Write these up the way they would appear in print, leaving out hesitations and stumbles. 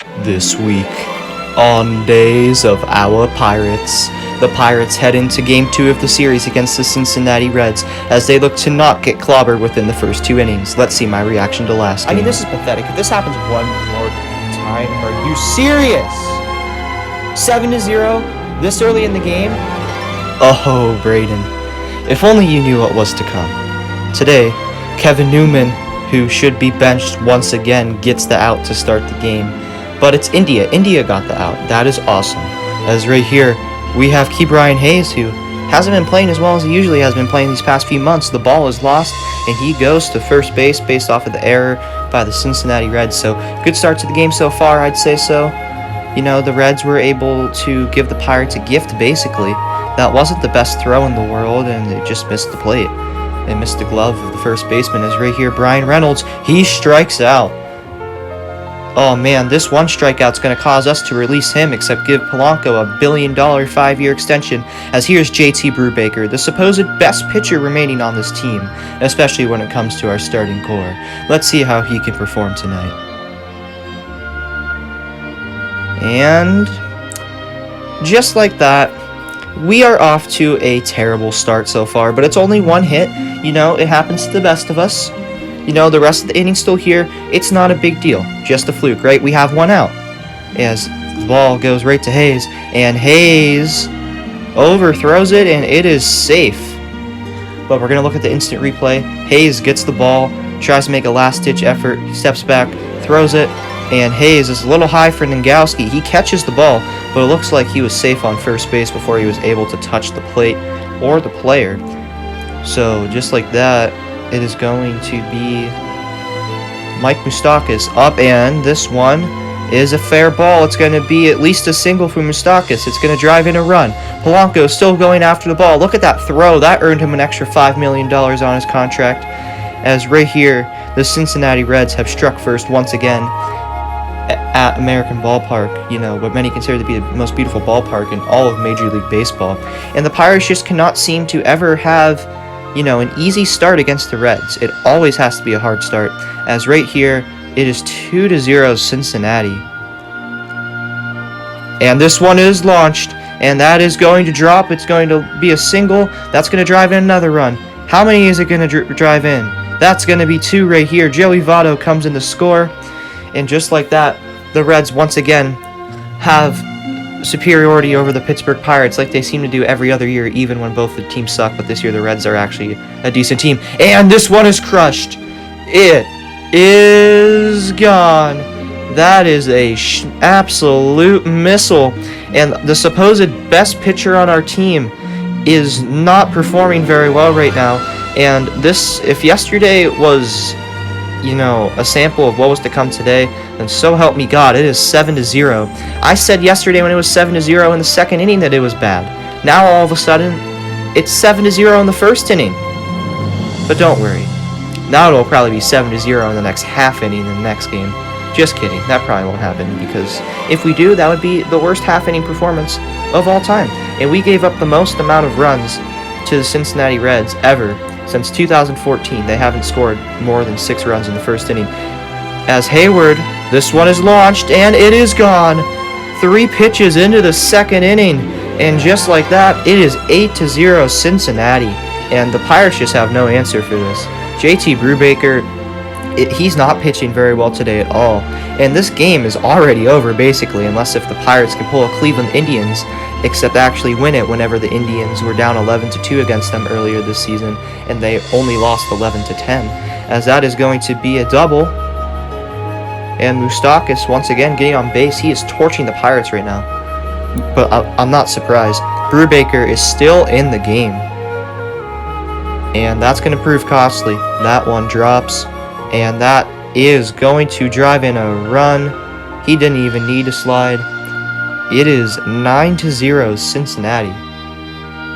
This week, on Days of Our Pirates, the Pirates head into Game 2 of the series against the Cincinnati Reds as they look to not get clobbered within the first 2 innings. Let's see my reaction to last game. I mean, this is pathetic. If this happens one more time, are you serious? 7-0 this early in the game? Oh, Braden, if only you knew what was to come. Today, Kevin Newman, who should be benched once again, gets the out to start the game. But it's India. India got the out. That is awesome. As right here, we have Brian Hayes, who hasn't been playing as well as he usually has been playing these past few months. The ball is lost, and he goes to first base based off of the error by the Cincinnati Reds. So, good start to the game so far, I'd say so. You know, the Reds were able to give the Pirates a gift, basically. That wasn't the best throw in the world, and they just missed the plate. They missed the glove of the first baseman. As right here, Brian Reynolds, he strikes out. Oh man, this one strikeout's going to cause us to release him, except give Polanco a $1 billion 5-year extension, as here's JT Brubaker, the supposed best pitcher remaining on this team, especially when it comes to our starting core. Let's see how he can perform tonight. And just like that, we are off to a terrible start so far, but it's only one hit. You know, it happens to the best of us. You know, the rest of the inning's still here. It's not a big deal. Just a fluke, right? We have one out. As the ball goes right to Hayes, and Hayes overthrows it, and it is safe. But we're going to look at the instant replay. Hayes gets the ball, tries to make a last-ditch effort, steps back, throws it, and Hayes is a little high for Ningowski. He catches the ball, but it looks like he was safe on first base before he was able to touch the plate or the player. So, just like that, it is going to be Mike Moustakas up, and this one is a fair ball. It's going to be at least a single for Moustakas. It's going to drive in a run. Polanco still going after the ball. Look at that throw. That earned him an extra $5 million on his contract. As right here, the Cincinnati Reds have struck first once again at American Ballpark, you know, what many consider to be the most beautiful ballpark in all of Major League Baseball. And the Pirates just cannot seem to ever have, you know, an easy start against the Reds. It always has to be a hard start. As right here, it is 2-0 Cincinnati. And this one is launched, and that is going to drop. It's going to be a single. That's going to drive in another run. How many is it going to drive in? That's going to be 2 right here. Joey Votto comes in to score. And just like that, the Reds once again have superiority over the Pittsburgh Pirates, like they seem to do every other year, even when both the teams suck. But this year the Reds are actually a decent team. And this one is crushed. It is gone. That is a absolute missile. And the supposed best pitcher on our team is not performing very well right now. And this, if yesterday was, you know, a sample of what was to come today, then so help me God, it is 7-0. I said yesterday when it was 7-0 in the second inning that it was bad. Now all of a sudden, it's 7-0 in the first inning. But don't worry. Now it'll probably be 7-0 in the next half inning in the next game. Just kidding. That probably won't happen, because if we do, that would be the worst half inning performance of all time. And we gave up the most amount of runs to the Cincinnati Reds ever. Since 2014, they haven't scored more than 6 runs in the first inning. As Hayward, this one is launched, and it is gone. 3 pitches into the second inning, and just like that, it is 8-0 Cincinnati. And the Pirates just have no answer for this. JT Brubaker, he's not pitching very well today at all. And this game is already over, basically, unless if the Pirates can pull a Cleveland Indians, except actually win it whenever the Indians were down 11-2 against them earlier this season, and they only lost 11-10, as that is going to be a double. And Moustakas once again getting on base. He is torching the Pirates right now, but I'm not surprised. Brubaker is still in the game, and that's going to prove costly. That one drops, and that is going to drive in a run. He didn't even need to slide. It is 9-0 Cincinnati.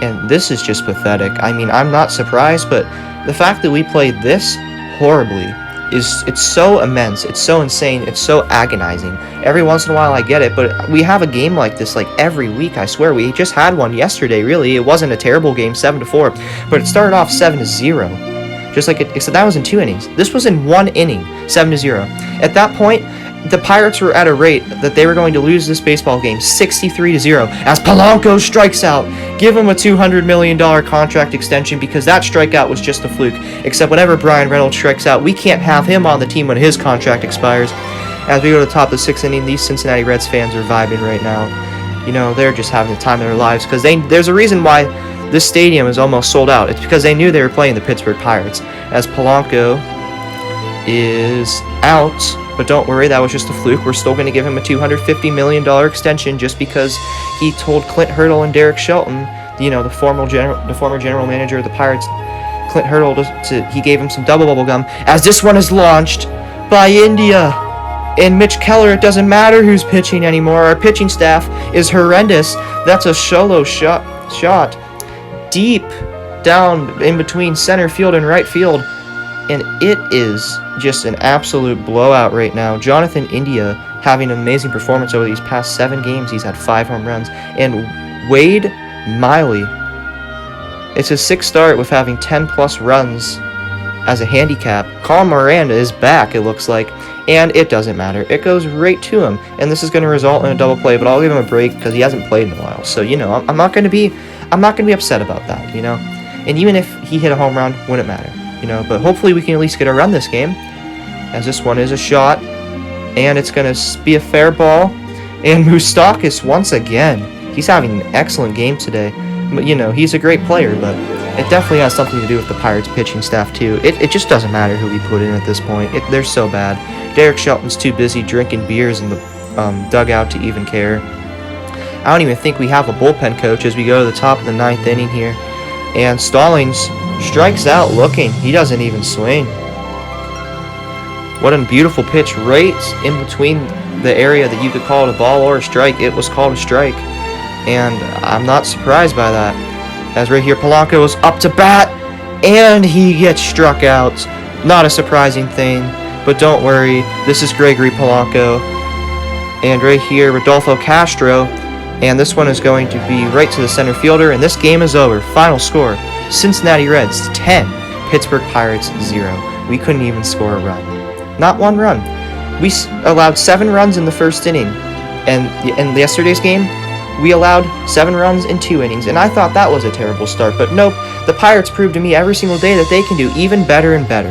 And this is just pathetic. I mean, I'm not surprised, but the fact that we played this horribly it's so immense, it's so insane, it's so agonizing. Every once in a while I get it, but we have a game like this like every week, I swear. We just had one yesterday, really. It wasn't a terrible game, 7-4, but it started off 7-0. Just like except that was in 2 innings. This was in 1 inning, 7-0. At that point, the Pirates were at a rate that they were going to lose this baseball game 63-0 as Polanco strikes out. Give him a $200 million contract extension because that strikeout was just a fluke. Except whenever Brian Reynolds strikes out, we can't have him on the team when his contract expires. As we go to the top of the sixth inning, these Cincinnati Reds fans are vibing right now. You know, they're just having the time of their lives because there's a reason why this stadium is almost sold out. It's because they knew they were playing the Pittsburgh Pirates. As Polanco is out, but don't worry, that was just a fluke. We're still going to give him a $250 million extension just because he told Clint Hurdle and Derek Shelton, you know, the former general manager of the Pirates, Clint Hurdle, he gave him some double bubble gum. As this one is launched by India and Mitch Keller, it doesn't matter who's pitching anymore. Our pitching staff is horrendous. That's a solo shot deep down in between center field and right field. And it is just an absolute blowout right now. Jonathan India having an amazing performance over these past 7 games. He's had 5 home runs. And Wade Miley, it's his 6th start with having 10-plus runs as a handicap. Colin Miranda is back, it looks like. And it doesn't matter. It goes right to him. And this is going to result in a double play, but I'll give him a break because he hasn't played in a while. So, you know, I'm not going to be upset about that, you know. And even if he hit a home run, wouldn't matter. You know, but hopefully we can at least get a run this game, as this one is a shot, and it's going to be a fair ball. And Moustakas, once again, he's having an excellent game today. But, you know, he's a great player, but it definitely has something to do with the Pirates pitching staff, too. It just doesn't matter who we put in at this point. They're so bad. Derek Shelton's too busy drinking beers in the dugout to even care. I don't even think we have a bullpen coach as we go to the top of the 9th inning here. And Stallings strikes out looking. He doesn't even swing. What a beautiful pitch right in between the area that you could call it a ball or a strike. It was called a strike. And I'm not surprised by that. As right here, Polanco is up to bat. And he gets struck out. Not a surprising thing. But don't worry. This is Gregory Polanco. And right here, Rodolfo Castro. And this one is going to be right to the center fielder. And this game is over. Final score. Cincinnati Reds 10, Pittsburgh Pirates 0. We couldn't even score a run. Not one run. We allowed 7 runs in the first inning. And in yesterday's game, we allowed 7 runs in 2 innings. And I thought that was a terrible start. But nope, the Pirates proved to me every single day that they can do even better and better.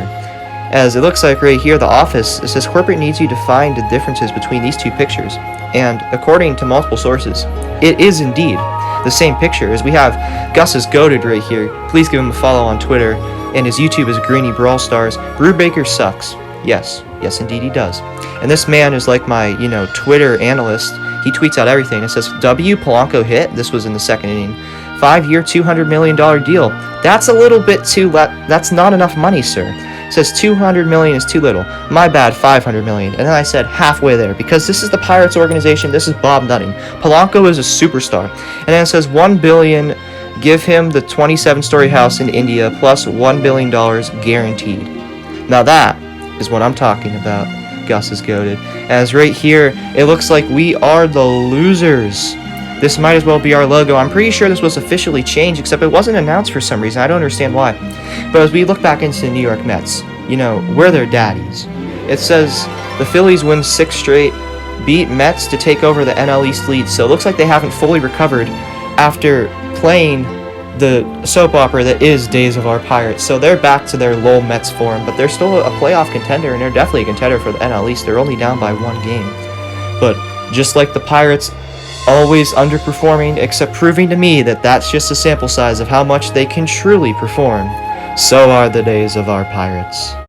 As it looks like right here, the office, it says corporate needs you to find the differences between these 2 pictures. And according to multiple sources, it is indeed the same picture, as we have Gus is goated right here. Please give him a follow on Twitter, and his YouTube is Greeny Brawl Stars. Brubaker sucks. Yes indeed he does. And this man is like my, you know, Twitter analyst. He tweets out everything. It says W Polanco hit. This was in the 2nd inning. 5-year, $200 million deal. That's a little bit too. That's not enough money, sir. It says $200 million is too little. My bad, $500 million. And then I said halfway there because this is the Pirates organization. This is Bob Nutting. Polanco is a superstar. And then it says $1 billion. Give him the 27-story house in India plus $1 billion guaranteed. Now that is what I'm talking about. Gus is goated. As right here, it looks like we are the losers. This might as well be our logo. I'm pretty sure this was officially changed, except it wasn't announced for some reason. I don't understand why. But as we look back into the New York Mets, you know, we're their daddies. It says the Phillies win 6 straight, beat Mets to take over the NL East lead. So it looks like they haven't fully recovered after playing the soap opera that is Days of Our Pirates. So they're back to their Lowell Mets form, but they're still a playoff contender, and they're definitely a contender for the NL East. They're only down by 1 game. But just like the Pirates, always underperforming, except proving to me that that's just a sample size of how much they can truly perform. So are the Days of Our Pirates.